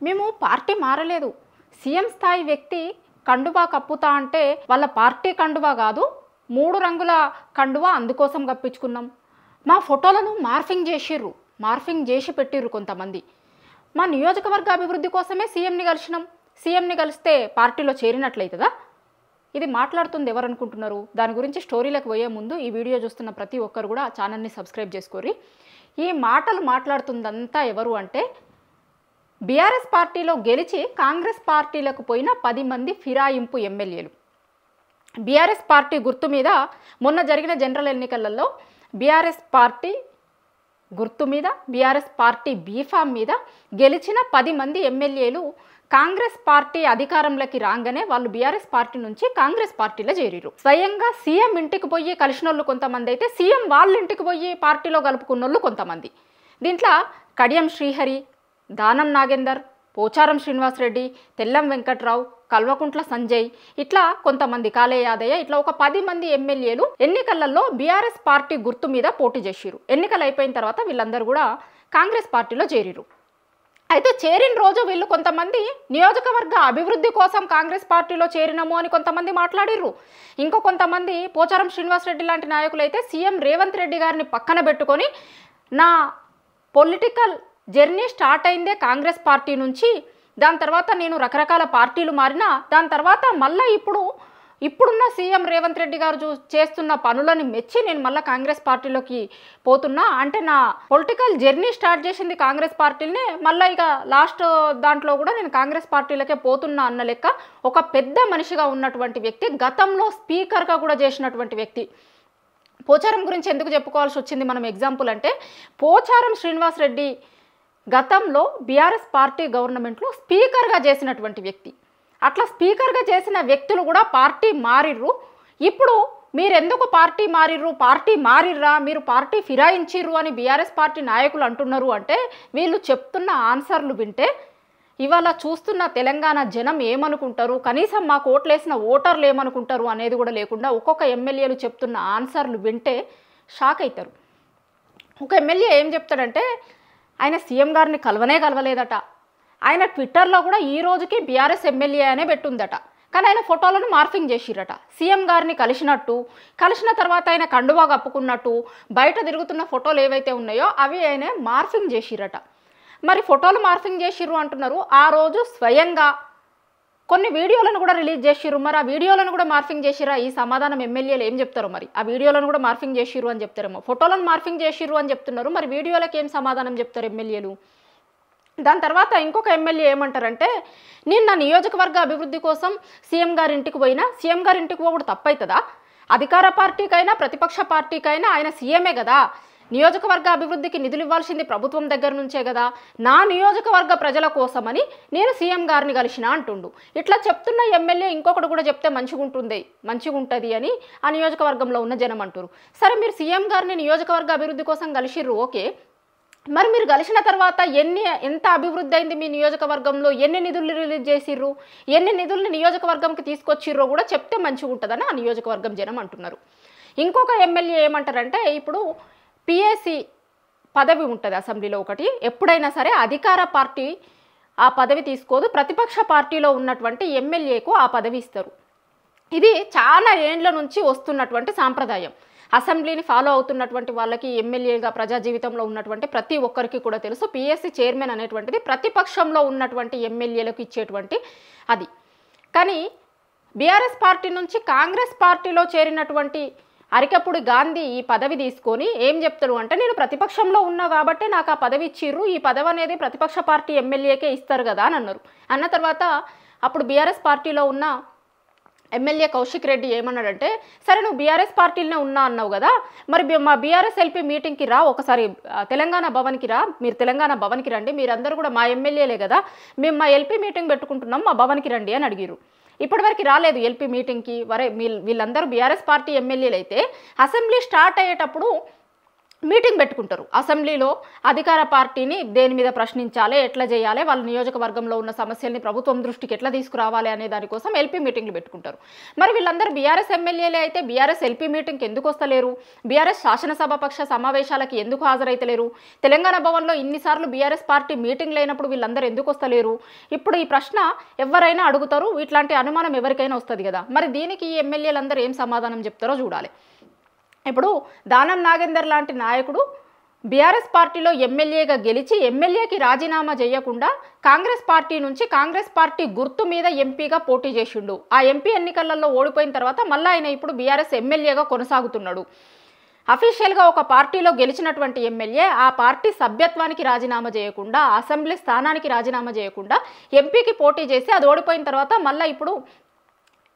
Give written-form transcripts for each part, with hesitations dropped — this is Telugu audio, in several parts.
మేము పార్టీ మారలేదు. సీఎం స్థాయి వ్యక్తి కండువా కప్పుతా అంటే వాళ్ళ పార్టీ కండువా కాదు, 3 రంగుల కండువా అందుకోసం కప్పించుకున్నాం. మా ఫోటోలను మార్ఫింగ్ చేసి పెట్టిర్రు కొంతమంది. మా నియోజకవర్గ అభివృద్ధి కోసమే సీఎంని కలిసినాం. సీఎంని కలిస్తే పార్టీలో చేరినట్లయితుందా? ఇది మాట్లాడుతుంది ఎవరు అనుకుంటున్నారు? దాని గురించి స్టోరీలకు పోయే ముందు ఈ వీడియో చూస్తున్న ప్రతి ఒక్కరు కూడా ఛానల్ని సబ్స్క్రైబ్ చేసుకోరి. ఈ మాటలు మాట్లాడుతుందంతా ఎవరు అంటే బీఆర్ఎస్ పార్టీలో గెలిచి కాంగ్రెస్ పార్టీలకు పోయిన 10 మంది ఫిరాయింపు ఎమ్మెల్యేలు. బీఆర్ఎస్ పార్టీ గుర్తు మీద మొన్న జరిగిన జనరల్ ఎన్నికలలో బీఆర్ఎస్ పార్టీ గుర్తు మీద బీఆర్ఎస్ పార్టీ బీఫామ్ మీద గెలిచిన 10 మంది ఎమ్మెల్యేలు కాంగ్రెస్ పార్టీ అధికారంలోకి రాగానే వాళ్ళు బీఆర్ఎస్ పార్టీ నుంచి కాంగ్రెస్ పార్టీలో చేరిరు. స్వయంగా సీఎం ఇంటికి పోయి కలిసిన వాళ్ళు కొంతమంది అయితే సీఎం వాళ్ళ ఇంటికి పోయి పార్టీలో కలుపుకున్న వాళ్ళు కొంతమంది. దీంట్లో కడియం శ్రీహరి, దానం నాగేందర్, పోచారం శ్రీనివాసరెడ్డి, తెల్లం వెంకట్రావు, కల్వకుంట్ల సంజయ్, ఇట్లా కొంతమంది కాలే యాదయ్య, ఇట్లా ఒక 10 మంది ఎమ్మెల్యేలు ఎన్నికలలో బీఆర్ఎస్ పార్టీ గుర్తు మీద పోటీ చేసిరు. ఎన్నికలు అయిపోయిన తర్వాత వీళ్ళందరూ కూడా కాంగ్రెస్ పార్టీలో చేరిరు. అయితే చేరిన రోజు వీళ్ళు కొంతమంది నియోజకవర్గ అభివృద్ధి కోసం కాంగ్రెస్ పార్టీలో చేరినము అని కొంతమంది మాట్లాడిర్రు. ఇంకో కొంతమంది పోచారం శ్రీనివాసరెడ్డి లాంటి నాయకులు అయితే సీఎం రేవంత్ రెడ్డి గారిని పక్కన పెట్టుకొని నా పొలిటికల్ జర్నీ స్టార్ట్ అయిందే కాంగ్రెస్ పార్టీ నుంచి, దాని తర్వాత నేను రకరకాల పార్టీలు మారినా, దాని తర్వాత మళ్ళీ ఇప్పుడున్న సీఎం రేవంత్ రెడ్డి గారు చేస్తున్న పనులని మెచ్చి నేను మళ్ళీ కాంగ్రెస్ పార్టీలోకి పోతున్నా, అంటే నా పొలిటికల్ జర్నీ స్టార్ట్ చేసింది కాంగ్రెస్ పార్టీలనే, మళ్ళీ ఇక లాస్ట్ దాంట్లో కూడా నేను కాంగ్రెస్ పార్టీలకే పోతున్నా అన్న లెక్క ఒక పెద్ద మనిషిగా ఉన్నటువంటి వ్యక్తి, గతంలో స్పీకర్గా కూడా చేసినటువంటి వ్యక్తి. పోచారం గురించి ఎందుకు చెప్పుకోవాల్సి వచ్చింది మనం ఎగ్జాంపుల్ అంటే, పోచారం శ్రీనివాసరెడ్డి గతంలో బీఆర్ఎస్ పార్టీ గవర్నమెంట్లో స్పీకర్గా చేసినటువంటి వ్యక్తి. అట్లా స్పీకర్గా చేసిన వ్యక్తులు కూడా పార్టీ మారిర్రు. ఇప్పుడు మీరెందుకు పార్టీ మారిర్రా, మీరు పార్టీ ఫిరాయించిర్రు అని బీఆర్ఎస్ పార్టీ నాయకులు అంటున్నారు అంటే, వీళ్ళు చెప్తున్న ఆన్సర్లు వింటే ఇవాళ చూస్తున్న తెలంగాణ జనం ఏమనుకుంటారు, కనీసం మాకు ఓట్లేసిన ఓటర్లు ఏమనుకుంటారు అనేది కూడా లేకుండా ఒక్కొక్క ఎమ్మెల్యేలు చెప్తున్న ఆన్సర్లు వింటే షాక్ అవుతారు. ఒక ఎమ్మెల్యే ఏం చెప్తాడంటే, ఆయన సీఎం గారిని కలవలేదట. ఆయన ట్విట్టర్లో కూడా ఈ రోజుకి బీఆర్ఎస్ ఎమ్మెల్యే అనే పెట్టుందట. కానీ ఆయన ఫోటోలను మార్ఫింగ్ చేసిరట. సీఎం గారిని కలిసిన తర్వాత ఆయన కండువా కప్పుకున్నట్టు బయట తిరుగుతున్న ఫోటోలు ఏవైతే ఉన్నాయో అవి ఆయన మార్ఫింగ్ చేసిరట. మరి ఫోటోలు మార్ఫింగ్ చేసిర్రు అంటున్నారు. ఆ రోజు స్వయంగా కొన్ని వీడియోలను కూడా రిలీజ్ చేసిర్రు. మరి ఆ వీడియోలను కూడా మార్ఫింగ్ చేసిరా? ఈ సమాధానం ఎమ్మెల్యేలు ఏం చెప్తారు? మరి ఆ వీడియోలను కూడా మార్ఫింగ్ చేసిర్రు అని చెప్తారేమో. ఫోటోలను మార్ఫింగ్ చేసిర్రు అని చెప్తున్నారు, మరి వీడియోలకు ఏం సమాధానం చెప్తారు ఎమ్మెల్యేలు? దాని తర్వాత ఇంకొక ఎమ్మెల్యే ఏమంటారంటే, నేను నా నియోజకవర్గ అభివృద్ధి కోసం సీఎం గారి ఇంటికి పోయినా, సీఎం గారి ఇంటికి పోవడం తప్పవుతుందా? అధికార పార్టీకైనా ప్రతిపక్ష పార్టీకైనా ఆయన సీఎమే కదా, నియోజకవర్గ అభివృద్ధికి నిధులు ఇవ్వాల్సింది ప్రభుత్వం దగ్గర నుంచే కదా, నా నియోజకవర్గ ప్రజల కోసమని నేను సీఎం గారిని కలిసిన అంటుండు. ఇట్లా చెప్తున్న ఎమ్మెల్యే ఇంకొకటి కూడా చెప్తే మంచిగుంటుంది అని ఆ నియోజకవర్గంలో ఉన్న జనం అంటారు. సరే, మీరు సీఎం గారిని నియోజకవర్గ అభివృద్ధి కోసం కలిసిర్రు, ఓకే. మరి మీరు కలిసిన తర్వాత ఎంత అభివృద్ధి అయింది మీ నియోజకవర్గంలో, ఎన్ని నిధులు రిలీజ్ చేసిర్రు, ఎన్ని నిధుల్ని నియోజకవర్గంకి తీసుకొచ్చిర్రో కూడా చెప్తే మంచిగా ఉంటుందని ఆ నియోజకవర్గం జనం అంటున్నారు. ఇంకొక ఎమ్మెల్యే ఏమంటారంటే, ఇప్పుడు పిఎస్సి పదవి ఉంటుంది అసెంబ్లీలో ఒకటి, ఎప్పుడైనా సరే అధికార పార్టీ ఆ పదవి తీసుకోదు, ప్రతిపక్ష పార్టీలో ఉన్నటువంటి ఎమ్మెల్యేకు ఆ పదవి ఇస్తారు. ఇది చాలా ఏండ్ల నుంచి వస్తున్నటువంటి సాంప్రదాయం. అసెంబ్లీని ఫాలో అవుతున్నటువంటి వాళ్ళకి, ఎమ్మెల్యేగా ప్రజా జీవితంలో ఉన్నటువంటి ప్రతి ఒక్కరికి కూడా తెలుసు, పిఎస్సి చైర్మన్ అనేటువంటిది ప్రతిపక్షంలో ఉన్నటువంటి ఎమ్మెల్యేలకు ఇచ్చేటువంటి అది. కానీ బీఆర్ఎస్ పార్టీ నుంచి కాంగ్రెస్ పార్టీలో చేరినటువంటి అరికపూడి గాంధీ ఈ పదవి తీసుకొని ఏం చెప్తాడు అంటే, నేను ప్రతిపక్షంలో ఉన్నా కాబట్టి నాకు ఆ పదవి ఇచ్చిర్రు, ఈ పదవి అనేది ప్రతిపక్ష పార్టీ ఎమ్మెల్యేకే ఇస్తారు కదా అని అన్నారు. అన్న తర్వాత అప్పుడు బీఆర్ఎస్ పార్టీలో ఉన్న ఎమ్మెల్యే కౌశిక్ రెడ్డి ఏమన్నాడంటే, సరే నువ్వు బీఆర్ఎస్ పార్టీలోనే ఉన్నా అన్నావు కదా, మరి మా బీఆర్ఎస్ ఎల్పీ మీటింగ్కి రా, ఒకసారి తెలంగాణ భవన్కి రా, మీరు తెలంగాణ భవన్కి రండి, మీరందరూ కూడా మా ఎమ్మెల్యేలే కదా, మేము మా ఎల్పీ మీటింగ్ పెట్టుకుంటున్నాం, మా భవన్కి రండి అని అడిగారు. ఇప్పటివరకు రాలేదు ఎల్పీ మీటింగ్కి. వీళ్ళందరూ బీఆర్ఎస్ పార్టీ ఎమ్మెల్యేలు అయితే అసెంబ్లీ స్టార్ట్ అయ్యేటప్పుడు మీటింగ్ పెట్టుకుంటారు. అసెంబ్లీలో అధికార పార్టీని దేని మీద ప్రశ్నించాలి, ఎట్లా చేయాలి, వాళ్ళ నియోజకవర్గంలో ఉన్న సమస్యల్ని ప్రభుత్వం దృష్టికి ఎట్లా తీసుకురావాలి అనే దానికోసం ఎల్పీ మీటింగ్లు పెట్టుకుంటారు. మరి వీళ్ళందరూ బీఆర్ఎస్ ఎమ్మెల్యేలే అయితే బీఆర్ఎస్ ఎల్పీ మీటింగ్కి ఎందుకు వస్తలేరు? బీఆర్ఎస్ శాసనసభాపక్ష సమావేశాలకి ఎందుకు హాజరైతలేరు? తెలంగాణ భవన్లో ఇన్నిసార్లు బీఆర్ఎస్ పార్టీ మీటింగ్ లేనప్పుడు వీళ్ళందరూ ఎందుకు వస్తలేరు? ఇప్పుడు ఈ ప్రశ్న ఎవరైనా అడుగుతారు. ఇట్లాంటి అనుమానం ఎవరికైనా వస్తుంది కదా. మరి దీనికి ఈ ఎమ్మెల్యేలందరూ ఏం సమాధానం చెప్తారో చూడాలి. ఇప్పుడు దానం నాగేందర్ లాంటి నాయకుడు బీఆర్ఎస్ పార్టీలో ఎమ్మెల్యేగా గెలిచి ఎమ్మెల్యేకి రాజీనామా చేయకుండా కాంగ్రెస్ పార్టీ నుంచి కాంగ్రెస్ పార్టీ గుర్తు మీద ఎంపీగా పోటీ చేసిండు. ఆ ఎంపీ ఎన్నికలలో ఓడిపోయిన తర్వాత మళ్ళీ ఆయన ఇప్పుడు బీఆర్ఎస్ ఎమ్మెల్యేగా కొనసాగుతున్నాడు. అఫీషియల్గా ఒక పార్టీలో గెలిచినటువంటి ఎమ్మెల్యే ఆ పార్టీ సభ్యత్వానికి రాజీనామా చేయకుండా, అసెంబ్లీ స్థానానికి రాజీనామా చేయకుండా ఎంపీకి పోటీ చేసి అది ఓడిపోయిన తర్వాత మళ్ళీ ఇప్పుడు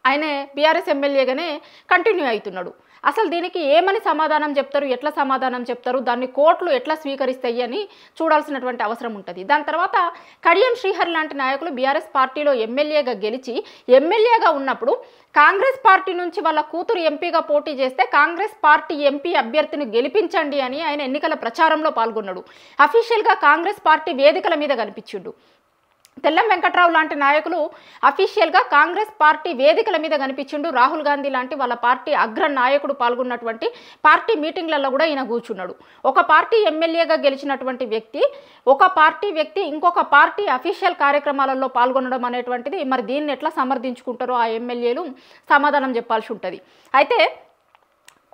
ఆయన బీఆర్ఎస్ ఎమ్మెల్యేగానే కంటిన్యూ అవుతున్నాడు. అసలు దీనికి ఏమని సమాధానం చెప్తారు, ఎట్లా సమాధానం చెప్తారు, దాన్ని కోర్టులు ఎట్లా స్వీకరిస్తాయి అని చూడాల్సినటువంటి అవసరం ఉంటుంది. దాని తర్వాత కడియం శ్రీహరి లాంటి నాయకులు బీఆర్ఎస్ పార్టీలో ఎమ్మెల్యేగా గెలిచి ఎమ్మెల్యేగా ఉన్నప్పుడు కాంగ్రెస్ పార్టీ నుంచి వాళ్ళ కూతురు ఎంపీగా పోటీ చేస్తే కాంగ్రెస్ పార్టీ ఎంపీ అభ్యర్థిని గెలిపించండి అని ఆయన ఎన్నికల ప్రచారంలో పాల్గొన్నాడు. అఫీషియల్గా కాంగ్రెస్ పార్టీ వేదికల మీద కనిపించిండు. తెల్లం వెంకట్రావు లాంటి నాయకులు అఫీషియల్గా కాంగ్రెస్ పార్టీ వేదికల మీద కనిపించిండు. రాహుల్ గాంధీ లాంటి వాళ్ళ పార్టీ అగ్ర నాయకుడు పాల్గొన్నటువంటి పార్టీ మీటింగ్లలో కూడా ఈయన కూర్చున్నాడు. ఒక పార్టీ ఎమ్మెల్యేగా గెలిచినటువంటి వ్యక్తి, ఒక పార్టీ వ్యక్తి ఇంకొక పార్టీ అఫీషియల్ కార్యక్రమాలలో పాల్గొనడం అనేటువంటిది మరి దీన్ని ఎట్లా సమర్థించుకుంటారో ఆ ఎమ్మెల్యేలు సమాధానం చెప్పాల్సి ఉంటుంది. అయితే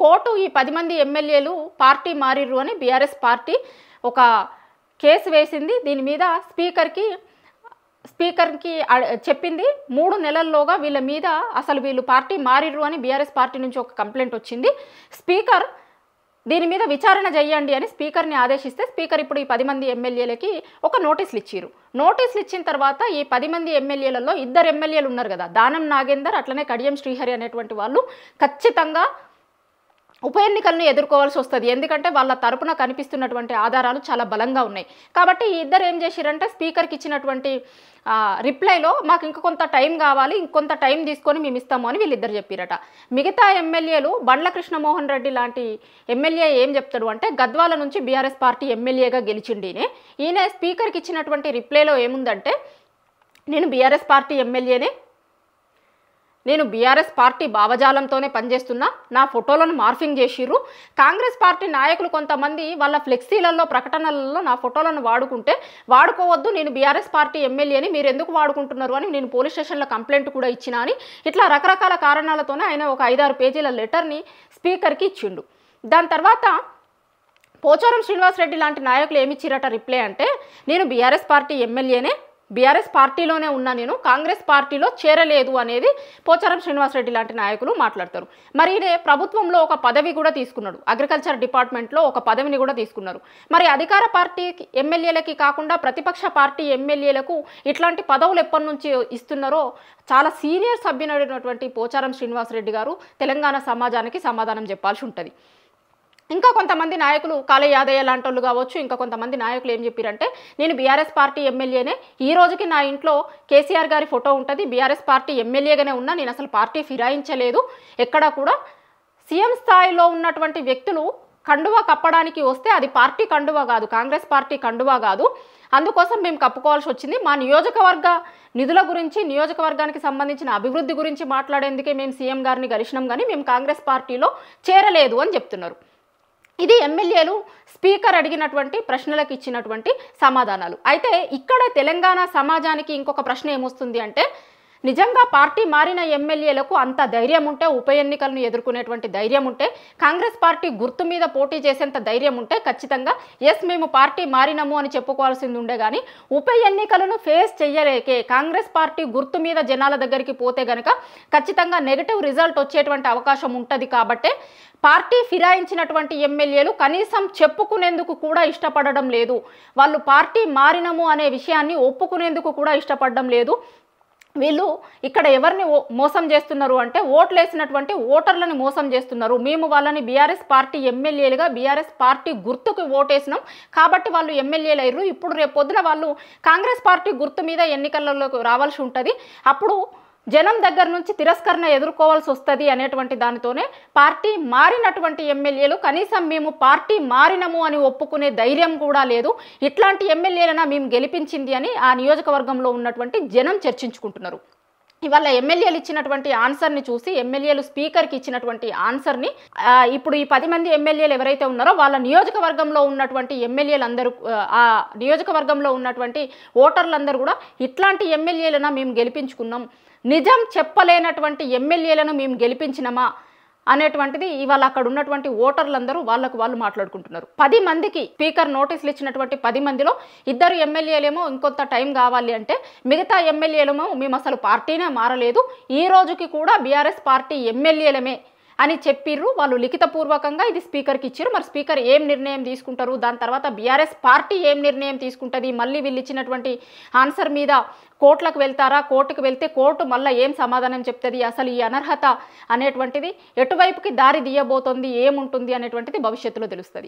కోర్టు ఈ 10 మంది ఎమ్మెల్యేలు పార్టీ మారిర్రు అని బీఆర్ఎస్ పార్టీ ఒక కేసు వేసింది. దీని మీద స్పీకర్కి చెప్పింది. 3 నెలల్లోగా వీళ్ళ మీద అసలు వీళ్ళు పార్టీ మారిర్రు అని బీఆర్ఎస్ పార్టీ నుంచి ఒక కంప్లైంట్ వచ్చింది. స్పీకర్ దీని మీద విచారణ చేయండి అని స్పీకర్ని ఆదేశిస్తే స్పీకర్ ఇప్పుడు ఈ 10 మంది ఎమ్మెల్యేలకి ఒక నోటీసులు ఇచ్చారు. నోటీసులు ఇచ్చిన తర్వాత ఈ 10 మంది ఎమ్మెల్యేలలో 2 ఎమ్మెల్యేలు ఉన్నారు కదా, దానం నాగేందర్ అట్లనే కడియం శ్రీహరి అనేటువంటి వాళ్ళు ఖచ్చితంగా ఉప ఎన్నికలను ఎదుర్కోవాల్సి వస్తుంది. ఎందుకంటే వాళ్ళ తరపున కనిపిస్తున్నటువంటి ఆధారాలు చాలా బలంగా ఉన్నాయి. కాబట్టి ఈ ఇద్దరు ఏం చేశారంటే స్పీకర్కి ఇచ్చినటువంటి రిప్లైలో మాకు ఇంకొంత టైం కావాలి, ఇంకొంత టైం తీసుకొని మేము ఇస్తాము అని వీళ్ళిద్దరు చెప్పారట. మిగతా ఎమ్మెల్యేలు బండ్ల కృష్ణమోహన్ రెడ్డి లాంటి ఎమ్మెల్యే ఏం చెప్తాడు అంటే గద్వాల నుంచి బీఆర్ఎస్ పార్టీ ఎమ్మెల్యేగా గెలిచిండినే. ఈయన స్పీకర్కి ఇచ్చినటువంటి రిప్లైలో ఏముందంటే నేను బీఆర్ఎస్ పార్టీ ఎమ్మెల్యేనే, నేను బీఆర్ఎస్ పార్టీ భావజాలంతోనే పనిచేస్తున్నా, నా ఫోటోలను మార్ఫింగ్ చేసిర్రు, కాంగ్రెస్ పార్టీ నాయకులు కొంతమంది వాళ్ళ ఫ్లెక్సీలలో ప్రకటనలలో నా ఫోటోలను వాడుకుంటే వాడుకోవద్దు, నేను బీఆర్ఎస్ పార్టీ ఎమ్మెల్యేని మీరు ఎందుకు వాడుకుంటున్నారు అని నేను పోలీస్ స్టేషన్లో కంప్లైంట్ కూడా ఇచ్చినా అని ఇట్లా రకరకాల కారణాలతోనే ఆయన ఒక 5-6 పేజీల లెటర్ని స్పీకర్కి ఇచ్చిండు. దాని తర్వాత పోచారం శ్రీనివాసరెడ్డి లాంటి నాయకులు ఏమిచ్చిరట రిప్లై అంటే నేను బీఆర్ఎస్ పార్టీ ఎమ్మెల్యేనే, బీఆర్ఎస్ పార్టీలోనే ఉన్నా, నేను కాంగ్రెస్ పార్టీలో చేరలేదు అనేది పోచారం శ్రీనివాసరెడ్డి లాంటి నాయకులు మాట్లాడతారు. మరి ఇదే ప్రభుత్వంలో ఒక పదవి కూడా తీసుకున్నాడు, అగ్రికల్చర్ డిపార్ట్మెంట్లో ఒక పదవిని కూడా తీసుకున్నారు. మరి అధికార పార్టీ ఎమ్మెల్యేలకి కాకుండా ప్రతిపక్ష పార్టీ ఎమ్మెల్యేలకు ఇట్లాంటి పదవులు ఎప్పటి నుంచి ఇస్తున్నారో చాలా సీనియర్ సభ్యునైనటువంటి పోచారం శ్రీనివాసరెడ్డి గారు తెలంగాణ సమాజానికి సమాధానం చెప్పాల్సి ఉంటుంది. ఇంకా కొంతమంది నాయకులు కాళీ యాదయ్య లాంటి వాళ్ళు కావచ్చు, ఇంకా కొంతమంది నాయకులు ఏం చెప్పారంటే నేను బీఆర్ఎస్ పార్టీ ఎమ్మెల్యేనే, ఈ రోజుకి నా ఇంట్లో కేసీఆర్ గారి ఫోటో ఉంటుంది, బీఆర్ఎస్ పార్టీ ఎమ్మెల్యేగానే ఉన్నా, నేను అసలు పార్టీ ఫిరాయించలేదు, ఎక్కడా కూడా సీఎం స్థాయిలో ఉన్నటువంటి వ్యక్తులు కండువా కప్పడానికి వస్తే అది పార్టీ కండువా కాదు, కాంగ్రెస్ పార్టీ కండువా కాదు, అందుకోసం మేము కప్పుకోవాల్సి వచ్చింది, మా నియోజకవర్గ నిధుల గురించి నియోజకవర్గానికి సంబంధించిన అభివృద్ధి గురించి మాట్లాడేందుకే మేము సీఎం గారిని కలిసినాం కానీ మేము కాంగ్రెస్ పార్టీలో చేరలేదు అని చెప్తున్నారు. ఇది ఎమ్మెల్యేలు స్పీకర్ అడిగినటువంటి ప్రశ్నలకు ఇచ్చినటువంటి సమాధానాలు. అయితే ఇక్కడ తెలంగాణ సమాజానికి ఇంకొక ప్రశ్న ఏమొస్తుంది అంటే నిజంగా పార్టీ మారిన ఎమ్మెల్యేలకు అంత ధైర్యం ఉంటే, ఉప ఎన్నికలను ఎదుర్కొనేటువంటి ధైర్యం ఉంటే, కాంగ్రెస్ పార్టీ గుర్తు మీద పోటీ చేసేంత ధైర్యం ఉంటే ఖచ్చితంగా ఎస్ మేము పార్టీ మారినము అని చెప్పుకోవాల్సింది ఉండే కానీ ఉప ఎన్నికలను ఫేస్ చేయలేకే కాంగ్రెస్ పార్టీ గుర్తు మీద జనాల దగ్గరికి పోతే గనక ఖచ్చితంగా నెగటివ్ రిజల్ట్ వచ్చేటువంటి అవకాశం ఉంటుంది. కాబట్టే పార్టీ ఫిరాయించినటువంటి ఎమ్మెల్యేలు కనీసం చెప్పుకునేందుకు కూడా ఇష్టపడడం లేదు, వాళ్ళు పార్టీ మారినము అనే విషయాన్ని ఒప్పుకునేందుకు కూడా ఇష్టపడడం లేదు. వీళ్ళు ఇక్కడ ఎవరిని మోసం చేస్తున్నారు అంటే ఓట్లేసినటువంటి ఓటర్లను మోసం చేస్తున్నారు. మేము వాళ్ళని బీఆర్ఎస్ పార్టీ ఎమ్మెల్యేలుగా బీఆర్ఎస్ పార్టీ గుర్తుకు ఓటేసినాం కాబట్టి వాళ్ళు ఎమ్మెల్యేలు అయ్యారు, ఇప్పుడు రేపు పొద్దున వాళ్ళు కాంగ్రెస్ పార్టీ గుర్తు మీద ఎన్నికలలోకి రావాల్సి ఉంటుంది, అప్పుడు జనం దగ్గర నుంచి తిరస్కరణ ఎదుర్కోవాల్సి వస్తుంది అనేటువంటి దానితోనే పార్టీ మారినటువంటి ఎమ్మెల్యేలు కనీసం మేము పార్టీ మారినము అని ఒప్పుకునే ధైర్యం కూడా లేదు. ఇట్లాంటి ఎమ్మెల్యేలనా మేము గెలిపించింది అని ఆ నియోజకవర్గంలో ఉన్నటువంటి జనం చర్చించుకుంటున్నారు. ఇవాళ ఎమ్మెల్యేలు ఇచ్చినటువంటి ఆన్సర్ని చూసి, ఎమ్మెల్యేలు స్పీకర్కి ఇచ్చినటువంటి ఆన్సర్ని ఇప్పుడు ఈ 10 మంది ఎమ్మెల్యేలు ఎవరైతే ఉన్నారో వాళ్ళ నియోజకవర్గంలో ఉన్నటువంటి ఎమ్మెల్యేలందరూ, ఆ నియోజకవర్గంలో ఉన్నటువంటి ఓటర్లందరూ కూడా ఇట్లాంటి ఎమ్మెల్యేలనా మేము గెలిపించుకున్నాం, నిజం చెప్పలేనటువంటి ఎమ్మెల్యేలను మేము గెలిపించినమా అనేటువంటిది ఇవాళ అక్కడ ఉన్నటువంటి ఓటర్లందరూ వాళ్ళకు వాళ్ళు మాట్లాడుకుంటున్నారు. 10 మందికి స్పీకర్ నోటీసులు ఇచ్చినటువంటి 10 మందిలో 2 ఎమ్మెల్యేలేమో ఇంకొంత టైం కావాలి అంటే, మిగతా ఎమ్మెల్యేలేమో మేము అసలు పార్టీనే మారలేదు, ఈ రోజుకి కూడా బీఆర్ఎస్ పార్టీ ఎమ్మెల్యేలమే అని చెప్పిర్రు. వాళ్ళు లిఖితపూర్వకంగా ఇది స్పీకర్కి ఇచ్చారు. మరి స్పీకర్ ఏం నిర్ణయం తీసుకుంటారు, దాని తర్వాత బీఆర్ఎస్ పార్టీ ఏం నిర్ణయం తీసుకుంటుంది, మళ్ళీ వీళ్ళు ఇచ్చినటువంటి ఆన్సర్ మీద కోర్టులకు వెళ్తారా, కోర్టుకు వెళ్తే కోర్టు మళ్ళీ ఏం సమాధానం చెప్తుంది, అసలు ఈ అనర్హత అనేటువంటిది ఎటువైపుకి దారి తీయబోతోంది, ఏముంటుంది అనేటువంటిది భవిష్యత్తులో తెలుస్తుంది.